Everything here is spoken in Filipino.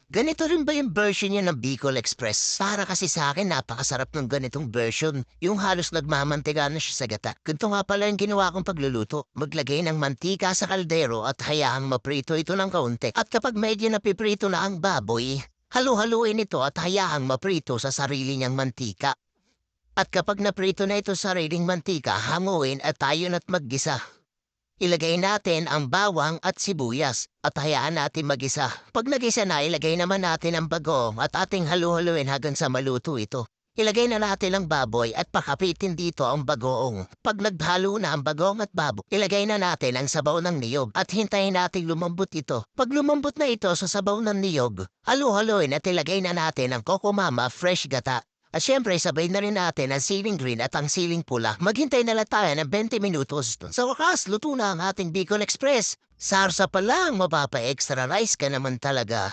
Ganito rin ba yung version niya ng Bicol Express? Para kasi sa akin napakasarap ng ganitong version, yung halos nagmamantiga na siya sa gata. Ganito nga pala yung ginawa kong pagluluto. Maglagay ng mantika sa kaldero at hayaang maprito ito ng kaunti. At kapag medyo napiprito na ang baboy, halu-haluin ito at hayaang maprito sa sarili niyang mantika. At kapag naprito na ito sa sariling mantika, hanguin at tayo na't maggisa. Ilagay natin ang bawang at sibuyas at hayaan natin magisa. Pag nagisa na, ilagay naman natin ang bagoong at ating halu-haluin hanggang sa maluto ito. Ilagay na natin ang baboy at pakapitin dito ang bagoong. Pag naghalo na ang bagoong at baboy, ilagay na natin ang sabaw ng niyog at hintayin nating lumambot ito. Pag lumambot na ito sa sabaw ng niyog, halu-haluin at ilagay na natin ang Kokomama fresh gata. At syempre, sabay na rin natin ang siling green at ang siling pula. Maghintay na lang tayo ng 20 minutos. Sa wakas, luto na ang ating Bicol Express. Sarsa pa lang, mapapa-extra rice ka naman talaga.